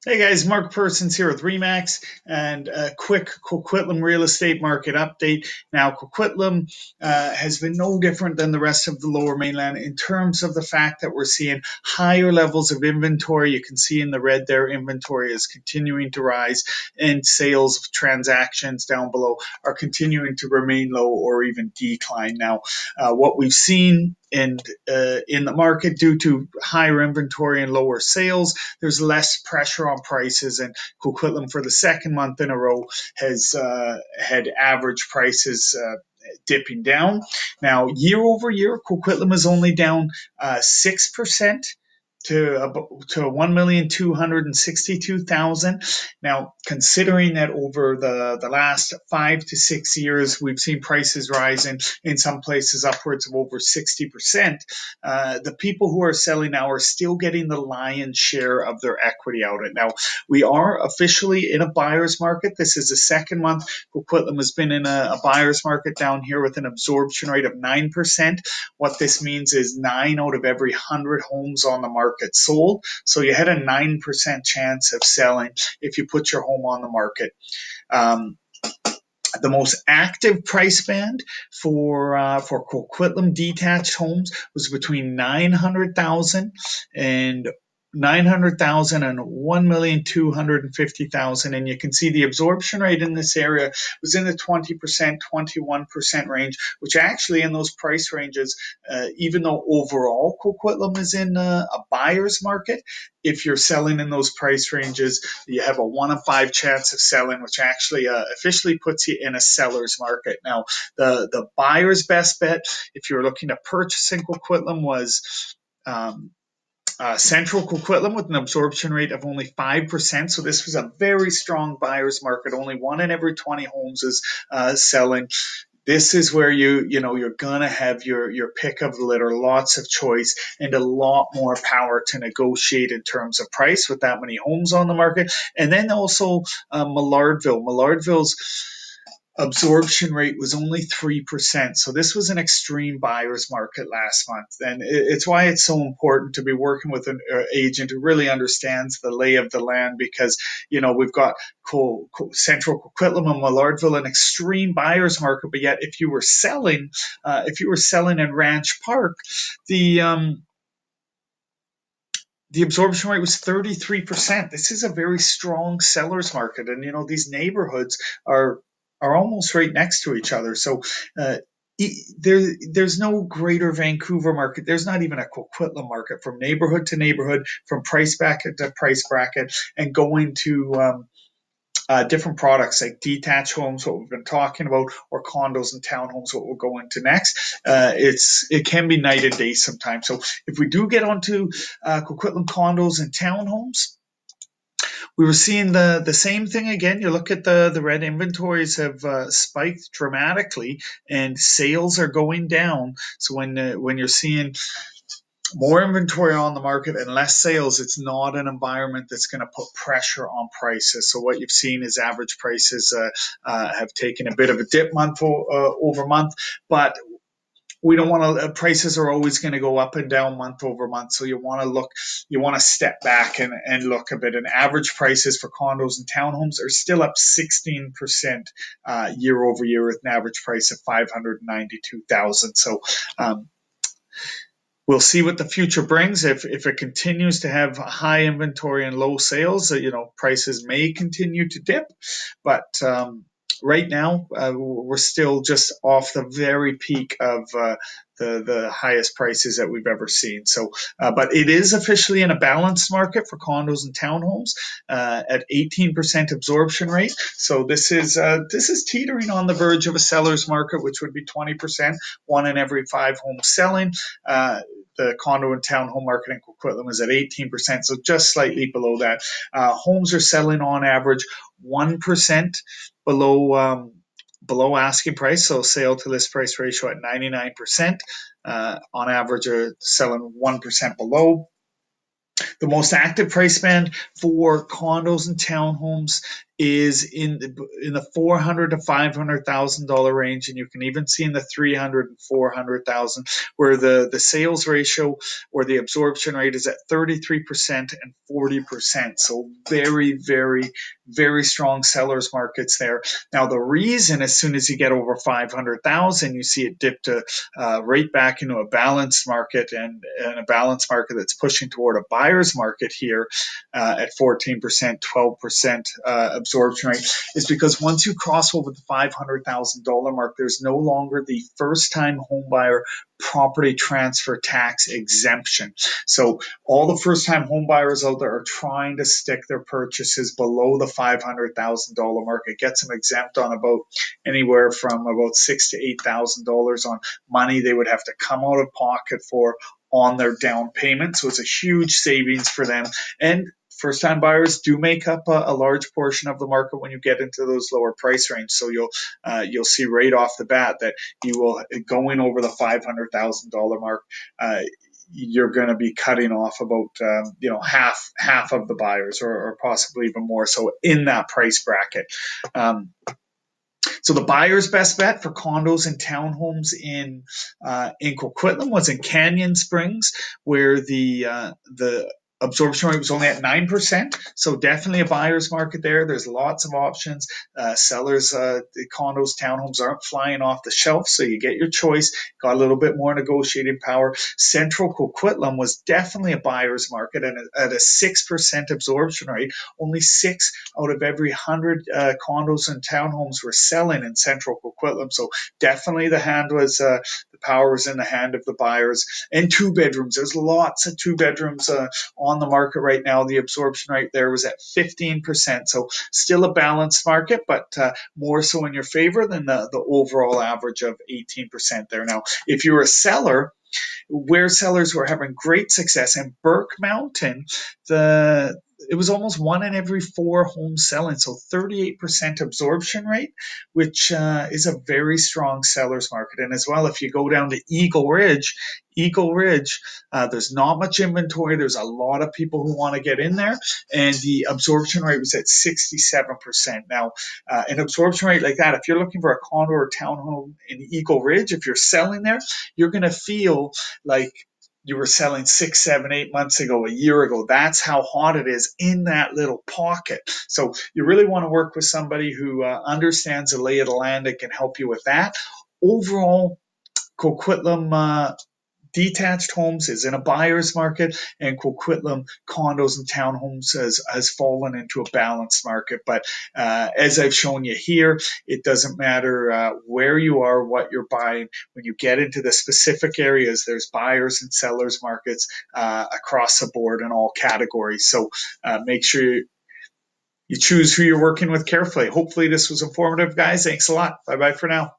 Hey guys, Mark Parsons here with Remax and a quick Coquitlam real estate market update. Now, Coquitlam has been no different than the rest of the lower mainland in terms of the fact that we're seeing higher levels of inventory. You can see in the red there, inventory is continuing to rise and sales of transactions down below are continuing to remain low or even decline. Now, what we've seen in the market due to higher inventory and lower sales, there's less pressure on prices, and Coquitlam for the second month in a row has had average prices dipping down. Now, year over year, Coquitlam is only down 6% to 1,262,000. Now, considering that over the last 5 to 6 years, we've seen prices rise in some places upwards of over 60%, the people who are selling now are still getting the lion's share of their equity out of it. Now, we are officially in a buyer's market. This is the second month Coquitlam has been in a buyer's market down here with an absorption rate of 9%. What this means is 9 out of every 100 homes on the market sold. So you had a 9% chance of selling if you put your home on the market. The most active price band for Coquitlam detached homes was between 900,000 and 1,250,000, and you can see the absorption rate in this area was in the 20%, 21% range, which actually in those price ranges, even though overall Coquitlam is in a buyer's market, if you're selling in those price ranges, you have a 1 in 5 chance of selling, which actually officially puts you in a seller's market. Now, the buyer's best bet, if you're looking to purchase in Coquitlam, was Central Coquitlam with an absorption rate of only 5%. So this was a very strong buyer's market. Only 1 in every 20 homes is selling. This is where you're gonna have your pick of the litter, lots of choice, and a lot more power to negotiate in terms of price with that many homes on the market. And then also Millardville's absorption rate was only 3%. So this was an extreme buyer's market last month. And it's why it's so important to be working with an agent who really understands the lay of the land, because, we've got Central Coquitlam and Millardville, an extreme buyer's market. But yet if you were selling in Ranch Park, the absorption rate was 33%. This is a very strong seller's market. And, these neighborhoods are almost right next to each other. So there's no greater Vancouver market. There's not even a Coquitlam market from neighborhood to neighborhood, from price bracket to price bracket, and going to different products like detached homes, what we've been talking about, or condos and townhomes, what we'll go into next. It can be night and day sometimes. So if we do get onto Coquitlam condos and townhomes, we were seeing the same thing again. You look at the red, inventories have spiked dramatically, and sales are going down. So when you're seeing more inventory on the market and less sales, it's not an environment that's going to put pressure on prices. So what you've seen is average prices have taken a bit of a dip month over month, but we don't want to, prices are always going to go up and down month over month. So you want to step back and look a bit. And average prices for condos and townhomes are still up 16% year over year, with an average price of 592,000. So we'll see what the future brings. If it continues to have high inventory and low sales, prices may continue to dip. But right now, we're still just off the very peak of the highest prices that we've ever seen. So, but it is officially in a balanced market for condos and townhomes at 18% absorption rate. So this is teetering on the verge of a seller's market, which would be 20%, 1 in every 5 homes selling. The condo and townhome market in Coquitlam is at 18%, so just slightly below that. Homes are selling on average 1% below asking price, so sale to list price ratio at 99%. On average, are selling 1% below. The most active price band for condos and townhomes is in the $400,000 to $500,000 range, and you can even see in the 300,000 and 400,000, where the sales ratio or the absorption rate is at 33% and 40%. So very, very, very strong sellers markets there. Now the reason, as soon as you get over 500,000, you see it dip to right back into a balanced market, and a balanced market that's pushing toward a buyer's market here at 14%, 12% absorption rate, is because once you cross over the $500,000 mark, there's no longer the first-time homebuyer property transfer tax exemption. So all the first-time homebuyers out there are trying to stick their purchases below the $500,000 mark. It gets them exempt on about anywhere from about $6,000 to $8,000 on money they would have to come out of pocket for on their down payment. So it's a huge savings for them. And first-time buyers do make up a large portion of the market when you get into those lower price range. So you'll see right off the bat that you will, going over the $500,000 mark, you're going to be cutting off about half of the buyers, or possibly even more so in that price bracket. So the buyer's best bet for condos and townhomes in Coquitlam was in Canyon Springs, where the absorption rate was only at 9%. So definitely a buyer's market there. There's lots of options. Sellers, the condos, townhomes aren't flying off the shelf, so you get your choice. Got a little bit more negotiating power. Central Coquitlam was definitely a buyer's market, and at a 6% absorption rate. Only 6 out of every 100 condos and townhomes were selling in Central Coquitlam. So definitely the power was in the hand of the buyers. And 2 bedrooms. There's lots of 2 bedrooms on the market right now. The absorption rate there was at 15%. So still a balanced market, but more so in your favor than the overall average of 18% there. Now, if you're a seller, where sellers were having great success in Burke Mountain, it was almost 1 in every 4 homes selling, so 38% absorption rate, which is a very strong seller's market. And as well, if you go down to Eagle Ridge, there's not much inventory. There's a lot of people who want to get in there, and the absorption rate was at 67%. Now, an absorption rate like that, if you're looking for a condo or townhome in Eagle Ridge, if you're selling there, you're going to feel like you were selling 6, 7, 8 months ago, a year ago. That's how hot it is in that little pocket. So you really want to work with somebody who understands the lay of the land and can help you with that. Overall, Coquitlam detached homes is in a buyer's market, and Coquitlam condos and townhomes has fallen into a balanced market. But as I've shown you here, it doesn't matter where you are, what you're buying. When you get into the specific areas, there's buyers and sellers markets across the board in all categories. So make sure you choose who you're working with carefully. Hopefully this was informative, guys. Thanks a lot. Bye-bye for now.